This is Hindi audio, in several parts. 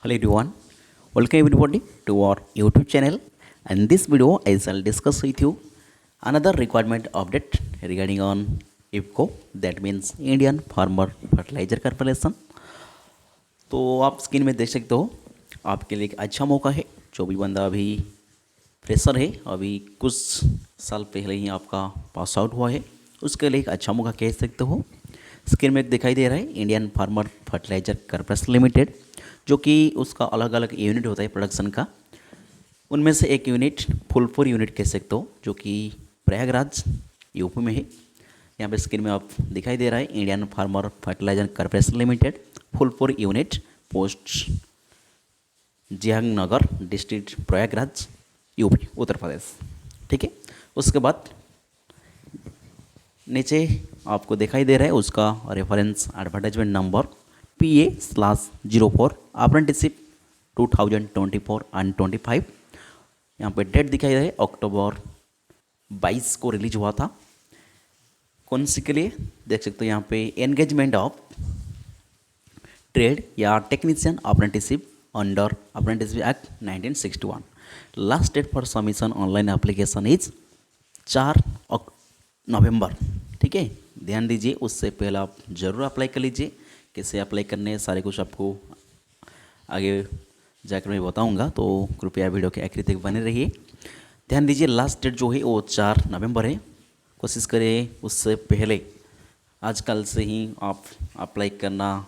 Hello everyone, welcome everybody to our YouTube channel. And this video I shall discuss with you another requirement update regarding on IFCO, that means Indian Farmer Fertilizer Corporation. तो आप स्क्रीन में देख सकते हो, आपके लिए एक अच्छा मौका है। जो भी बंदा अभी फ्रेशर है, अभी कुछ साल पहले ही आपका पास आउट हुआ है, उसके लिए एक अच्छा मौका कह सकते हो। स्क्रीन में दिखाई दे रहा है Indian farmer fertiliser corporation Limited, जो कि उसका अलग अलग यूनिट होता है प्रोडक्शन का। उनमें से एक यूनिट फुलपुर यूनिट कह सकते हो, जो कि प्रयागराज यूपी में है। यहाँ पे स्क्रीन में आप दिखाई दे रहा है Indian farmer fertiliser corporation limited Phulpur unit, post Jahangnagar, district Prayagraj, UP, Uttar Pradesh. ठीक है, उसके बाद नीचे आपको दिखाई दे रहा है उसका reference advertisement number PA/04 apprenticeship 2024 and 25। यहाँ पे डेट दिखाई दे रहा है अक्टूबर 22 को रिलीज हुआ था। कौन सी के लिए देख सकते हो, यहाँ पे एंगेजमेंट ऑफ ट्रेड या technician apprenticeship under apprenticeship act 1961। Last date for submission online application is 4 November. ठीक है, ध्यान दीजिए, उससे पहले आप ज़रूर अप्लाई कर लीजिए। कैसे अप्लाई करने सारे कुछ आपको आगे जाकर मैं बताऊंगा, तो कृपया वीडियो के आखिर तक बने रहिए। ध्यान दीजिए, लास्ट डेट जो है वो 4 नवंबर है। कोशिश करें उससे पहले आजकल से ही आप अप्लाई करना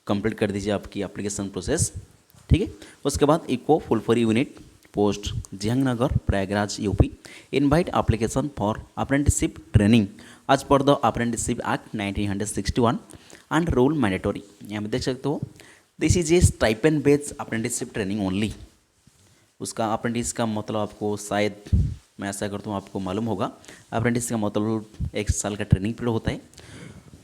कंप्लीट कर दीजिए आपकी एप्लीकेशन प्रोसेस। ठीक है, उसके बाद इको Phulpur unit, post Jahangnagar, Prayagraj, UP, invite application for apprenticeship training as per the apprenticeship act 1961 and rule mandatory. यहाँ पे देख सकते हो, this is a stipend based apprenticeship training only. उसका अप्रेंटिस का मतलब आपको शायद मैं ऐसा करता हूँ आपको मालूम होगा। अप्रेंटिस का मतलब 1 साल का ट्रेनिंग पीरियड होता है।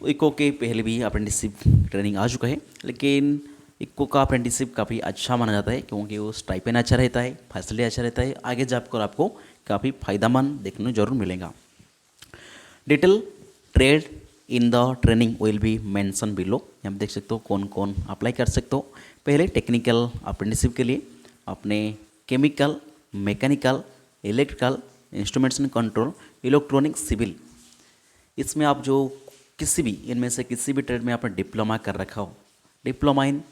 इको के पहले भी अप्रेंटिसशिप ट्रेनिंग आ चुका है, लेकिन इको का अप्रेंटिसशिप काफ़ी अच्छा माना जाता है, क्योंकि वो स्टाइपेंड अच्छा रहता है, फैसिलिटी अच्छा रहता है। आगे जाकर आपको काफ़ी फायदेमंद देखने को जरूर मिलेगा। Detail trade in the training will be mention below. यहाँ पे देख सकते हो कौन कौन अप्लाई कर सकते हो। पहले टेक्निकल अप्रेंटिसशिप के लिए अपने chemical, mechanical, electrical, instrumentation control, electronic, civil, इसमें आप जो किसी भी इनमें से किसी भी ट्रेड में आपने डिप्लोमा कर रखा हो, diploma in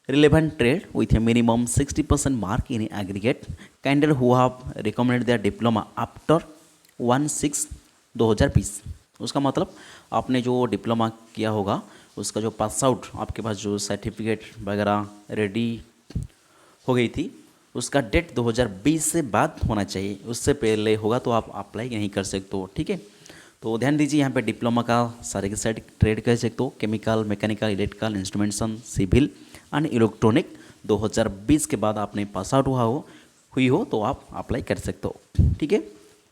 relevant trade with a minimum 60% mark in aggregate, candidate who have recommended their diploma after 1/6/2020। उसका मतलब आपने जो डिप्लोमा किया होगा उसका जो पास आउट आपके पास जो सर्टिफिकेट वगैरह रेडी हो गई थी, उसका डेट 2020 से बाद होना चाहिए। उससे पहले होगा तो आप अप्लाई नहीं कर सकते हो। ठीक है, तो ध्यान दीजिए, यहाँ पे डिप्लोमा का सारे के सारे ट्रेड कह सकते हो, chemical, mechanical, electrical, instrumentation, civil and electronic 2020 के बाद आपने पास आउट हुई हो तो आप अप्लाई कर सकते हो। ठीक है,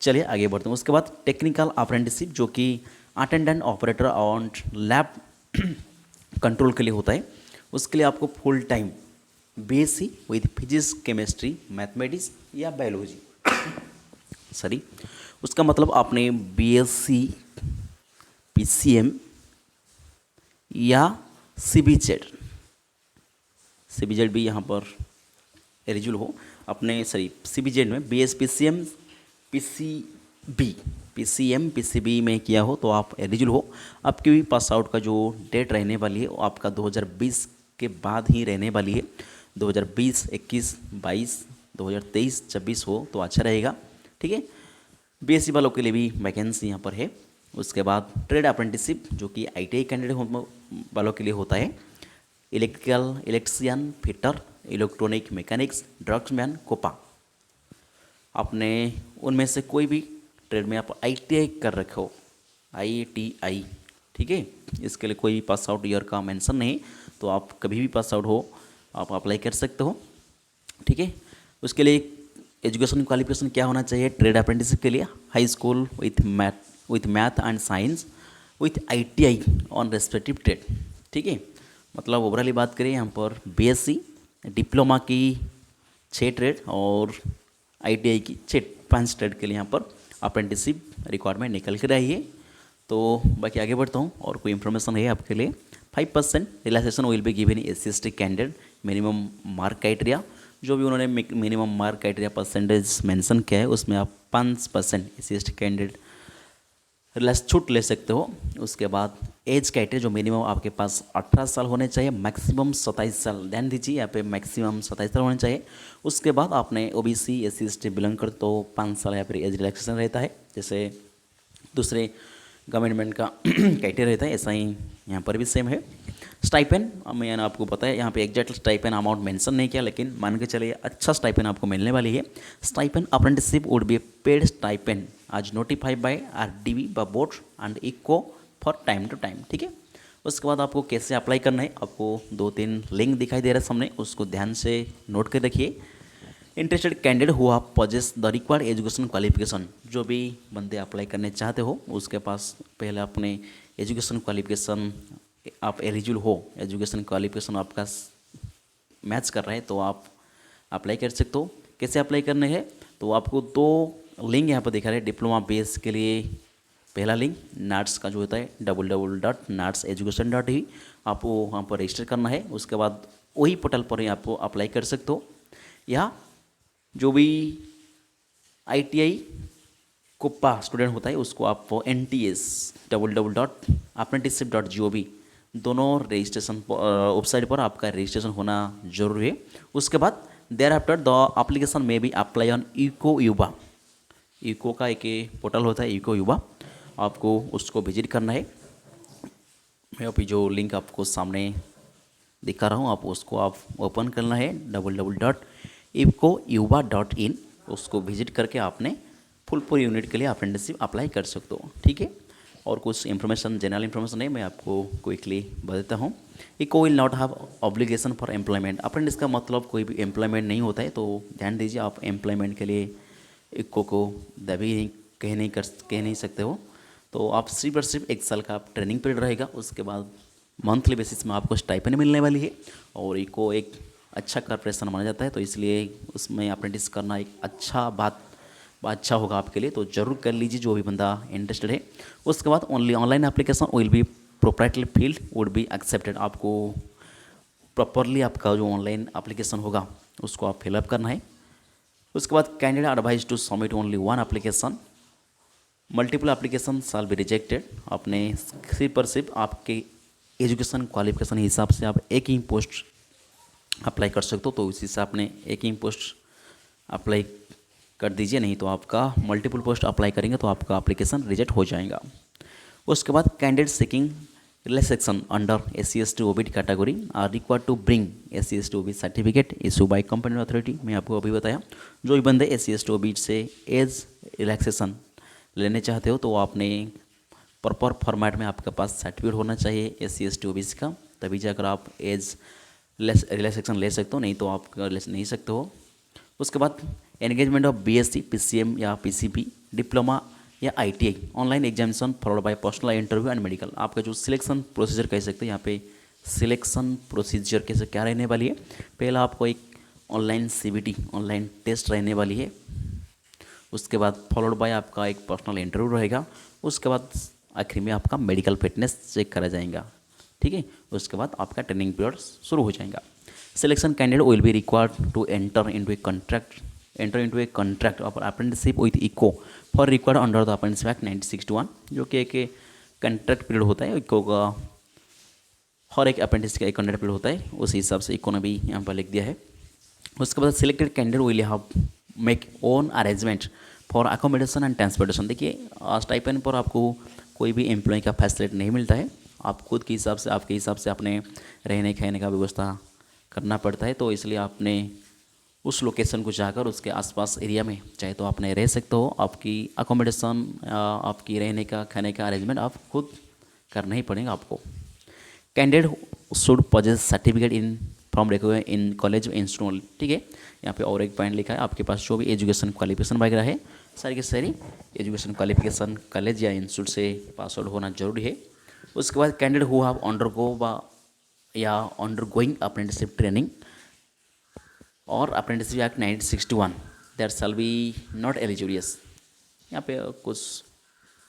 चलिए आगे बढ़ते हैं। उसके बाद टेक्निकल अप्रेंटिसशिप, जो कि अटेंडेंट ऑपरेटर और लैब कंट्रोल के लिए होता है। उसके लिए आपको full time BSc with physics, chemistry, mathematics या बायोलॉजी सॉरी, उसका मतलब आपने BSc PCM या CBZ भी यहाँ पर एलिजिबल हो। अपने CBZ में BS PCM PCB में किया हो तो आप एलिजिबल हो। आपकी भी पास आउट का जो डेट रहने वाली है वो आपका 2020 के बाद ही रहने वाली है। 2020, 21, 22, 2023, 26 हो तो अच्छा रहेगा। ठीक है, BSc वालों के लिए भी वैकेंसी यहाँ पर है। उसके बाद ट्रेड अप्रेंटिसशिप, जो कि ITI कैंडिडेट वालों के लिए होता है। Electrical, electrician, fitter, electronic, mechanics, draughtsman, COPA, आपने उनमें से कोई भी ट्रेड में आप ITI कर रखे हो, ITI। ठीक है, इसके लिए कोई पास आउट ईयर का मेंशन नहीं, तो आप कभी भी पास आउट हो आप अप्लाई कर सकते हो। ठीक है, उसके लिए एजुकेशन क्वालिफिकेशन क्या होना चाहिए ट्रेड अप्रेंटिसशिप के लिए? High school with math and science with ITI on respective trade. ठीक है, मतलब ओवरऑली बात करें यहाँ पर BSc, डिप्लोमा की 6 ट्रेड और ITI की 5 ट्रेड के लिए यहाँ पर अप्रेंटिसशिप रिक्वायरमेंट निकल कर आई है। तो बाकी आगे बढ़ता हूँ, और कोई इन्फॉर्मेशन है आपके लिए 5% relaxation will be given S C candidate minimum mark criteria, जो भी उन्होंने minimum mark criteria percentage mention किया है उसमें आप 5% एस सी कैंडिडेट रिलैक्स छूट ले सकते हो। उसके बाद एज क्राइटेरिया जो मिनिमम आपके पास 18 साल होने चाहिए, मैक्सिमम 27 साल, ध्यान दीजिए यहाँ पे मैक्सिमम 27 साल होने चाहिए। उसके बाद आपने ओबीसी एससी एसटी बिलोंग कर तो 5 साल या फिर एज रिलैक्सेशन रहता है, जैसे दूसरे गवर्नमेंट का क्राइटेरिया रहता है, ऐसा ही यहाँ पर भी सेम है। स्टाइपेंड मैंने आपको पता है यहाँ पे एग्जैक्ट स्टाइपेंड अमाउंट मेंशन नहीं किया, लेकिन मान के चलिए अच्छा स्टाइपेंड आपको मिलने वाली है। Stipend apprenticeship would be paid stipend as notified by RDB व बोर्ड एंड इको फॉर टाइम टू टाइम, ठीक है। उसके बाद आपको कैसे अप्लाई करना है, आपको 2-3 लिंक दिखाई दे रहा है सामने, उसको ध्यान से नोट कर रखिए। Interested candidate who possess the required education qualification, जो भी बंदे अप्लाई करने चाहते हो उसके पास पहले अपने एजुकेशन क्वालिफिकेशन आप एलिजिबल हो, एजुकेशन क्वालिफिकेशन आपका मैच कर रहा है तो आप अप्लाई कर सकते हो। कैसे अप्लाई करने हैं, तो आपको 2 लिंक यहाँ पर दिखा रहे हैं। डिप्लोमा बेस के लिए पहला लिंक नाट्स का जो होता है www.natseducation.in, आपको वहाँ पर रजिस्टर करना है। उसके बाद वही पोर्टल पर ही आपको अप्लाई कर सकते हो, या जो भी ITI कुप्पा स्टूडेंट होता है उसको आप NTS www.apprenticeship.gov दोनों रजिस्ट्रेशन वेबसाइट पर आपका रजिस्ट्रेशन होना जरूरी है। उसके बाद देयर आफ्टर द एप्लीकेशन में बी अप्लाई ऑन इको युवा, इको का एक पोर्टल होता है इको युवा, आपको उसको विजिट करना है। मैं अभी जो लिंक आपको सामने दिखा रहा हूँ आप उसको आप ओपन करना है www.ipcoyuva.in, उसको विजिट करके आपने फुल यूनिट के लिए अप्रेंटिसशिप अप्लाई कर सकते हो, ठीक है। और कुछ इन्फॉर्मेशन जनरल इन्फॉर्मेशन नहीं, मैं आपको क्विकली बताता हूँ। इको will not have obligation for employment, apprentice का मतलब कोई भी एम्प्लॉयमेंट नहीं होता है, तो ध्यान दीजिए आप एम्प्लॉयमेंट के लिए इको को दबी नहीं कह नहीं सकते हो। तो आप सिर्फ और सिर्फ 1 साल का आप ट्रेनिंग पीरियड रहेगा, उसके बाद मंथली बेसिस में आपको स्टाइपेंड मिलने वाली है। और इको एक अच्छा कॉर्पोरेशन माना जाता है, तो इसलिए उसमें अप्रेंटिस करना एक अच्छा होगा आपके लिए, तो ज़रूर कर लीजिए जो भी बंदा इंटरेस्टेड है। उसके बाद only online application will be proprietary field would be accepted, आपको प्रॉपरली आपका जो ऑनलाइन एप्लीकेशन होगा उसको आप फिलअप करना है। उसके बाद candidate advise to submit only 1 application, multiple application shall be rejected. आपने सिर्फ और सिर्फ आपके एजुकेशन क्वालिफिकेशन हिसाब से आप एक ही पोस्ट अप्लाई कर सकते हो, तो उसी से आपने एक ही पोस्ट अप्लाई कर दीजिए, नहीं तो आपका मल्टीपल पोस्ट अप्लाई करेंगे तो आपका एप्लीकेशन रिजेक्ट हो जाएगा। उसके बाद candidate seeking relaxation under SC/ST OBD category are required to bring SC/ST OBD certificate issue by company authority, मैं आपको अभी बताया। जो भी बंदे SC/ST OBD से एज रिलैक्सेशन लेने चाहते हो तो आपने प्रॉपर फॉर्मेट में आपके पास सर्टिफिकेट होना चाहिए SC/ST OBD का, तभी जाकर आप एज रिलैक्सेशन ले सकते हो, नहीं तो आप ले नहीं सकते हो। उसके बाद एंगेजमेंट ऑफ BSc PCM या PCB डिप्लोमा या ITI online examination followed by personal interview and medical, आपका जो सिलेक्शन प्रोसीजर कह सकते हैं यहाँ पे सिलेक्शन प्रोसीजर कैसे क्या रहने वाली है। पहला आपको एक ऑनलाइन CBT ऑनलाइन टेस्ट रहने वाली है, उसके बाद फॉलोड बाय आपका एक पर्सनल इंटरव्यू रहेगा, उसके बाद आखिर में आपका मेडिकल फिटनेस चेक करा जाएगा, ठीक है। उसके बाद आपका ट्रेनिंग पीरियड शुरू हो जाएगा। Selection candidate will be required to enter into a contract of apprenticeship with इको for required under the apprenticeship act 1961, जो कि एक कॉन्ट्रैक्ट पीरियड होता है इको का, हर एक अप्रेंटिस का एक कॉन्ट्रैक्ट पीरियड होता है, उस हिसाब से इको ने भी यहाँ पर लिख दिया है। उसके बाद selected candidate will have make own arrangement for accommodation and transportation. देखिए स्टाइपेंड पर आपको कोई भी एम्प्लॉय का फैसिलिटी नहीं मिलता है, आप खुद के हिसाब से आपके हिसाब से अपने रहने खाने का व्यवस्था करना पड़ता है, तो इसलिए आपने उस लोकेशन को जाकर उसके आसपास एरिया में चाहे तो आपने रह सकते हो, आपकी अकोमोडेशन आपकी रहने का खाने का अरेंजमेंट आप खुद करना ही पड़ेगा आपको। Candidate should possess certificate in from recognised in college institute, ठीक है। यहाँ पे और एक पॉइंट लिखा है, आपके पास जो भी एजुकेशन क्वालिफिकेशन वगैरह है सारी की सारी एजुकेशन क्वालिफिकेशन कॉलेज या इंस्टीट्यूट से पास आउट होना जरूरी है। उसके बाद candidate who have undergoing apprenticeship training और apprenticeship act 1961 that shall be not eligible, यहाँ पे कुछ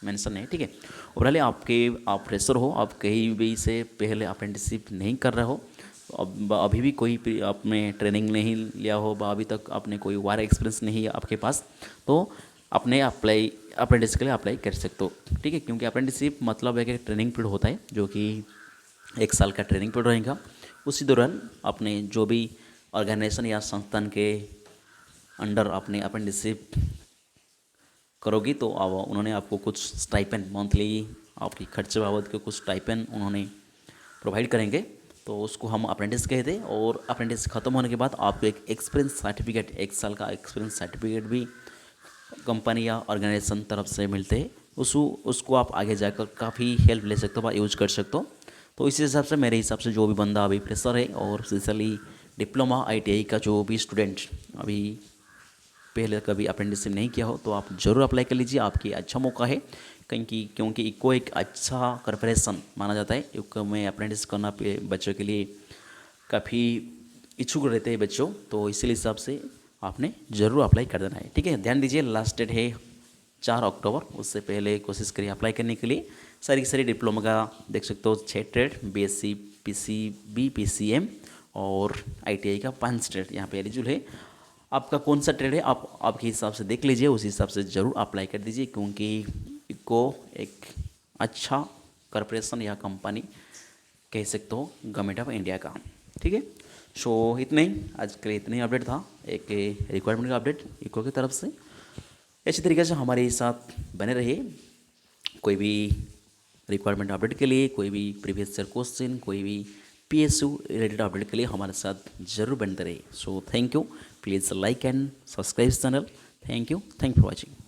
मेंशन है, ठीक है। ओवरऑल आप फ्रेशर हो, आप कहीं भी से पहले अप्रेंटिसशिप नहीं कर रहे हो, अब अभी भी कोई आपने ट्रेनिंग नहीं लिया हो, अभी तक आपने कोई वार एक्सपीरियंस नहीं है आपके पास, तो अपने अप्रेंटिस के लिए अप्लाई कर सकते हो, ठीक है। क्योंकि अप्रेंटिसशिप मतलब है कि ट्रेनिंग पीरियड होता है, जो कि 1 साल का ट्रेनिंग पीरियड रहेगा। उसी दौरान अपने जो भी ऑर्गेनाइजेशन या संस्थान के अंडर अपने अप्रेंटिसशिप करोगी, तो अब उन्होंने आपको कुछ स्टाइपेंड मंथली आपकी खर्चे बाबद के कुछ स्टाइपेंड उन्होंने प्रोवाइड करेंगे, तो उसको हम अप्रेंटिस कहते हैं। और अप्रेंटिस ख़त्म होने के बाद आपको एक एक्सपीरियंस सर्टिफिकेट, 1 साल का एक्सपीरियंस सर्टिफिकेट भी कंपनी या ऑर्गेनाइजेशन तरफ से मिलते हैं। उसको आप आगे जाकर काफ़ी हेल्प ले सकते हो, यूज कर सकते हो। तो इसी हिसाब से मेरे हिसाब से जो भी बंदा अभी फ्रेशर है और स्पेशली डिप्लोमा ITI का जो भी स्टूडेंट अभी पहले कभी अप्रेंटिसशिप नहीं किया हो, तो आप ज़रूर अप्लाई कर लीजिए, आपकी अच्छा मौका है। क्योंकि इको एक अच्छा कॉर्पोरेशन माना जाता है। इको में अप्रेंटिस करना पे बच्चों के लिए काफ़ी इच्छुक रहते हैं बच्चों, तो इसी हिसाब से आपने ज़रूर अप्लाई कर देना है, ठीक है। ध्यान दीजिए, लास्ट डेट है 4 अक्टूबर, उससे पहले कोशिश करिए अप्लाई करने के लिए। सारी डिप्लोमा का देख सकते हो 6 ट्रेड, BSc PCB PCM और ITI का 5 ट्रेड यहाँ पे एलिजिबल है। आपका कौन सा ट्रेड है आप आपके हिसाब से देख लीजिए, उस हिसाब से ज़रूर अप्लाई कर दीजिए, क्योंकि इको एक अच्छा कॉर्पोरेशन या कंपनी कह सकते हो गवर्नमेंट ऑफ इंडिया का, ठीक है। सो इतने ही आज के लिए, इतने ही अपडेट था, एक रिक्वायरमेंट का अपडेट इको की तरफ से। इसी तरीके से हमारे साथ बने रहिए, कोई भी रिक्वायरमेंट अपडेट के लिए, कोई भी प्रीवियस ईयर क्वेश्चन, कोई भी PSU रिलेटेड अपडेट के लिए हमारे साथ जरूर बनते रहिए। So thank you, please like and subscribe channel. Thank you for watching.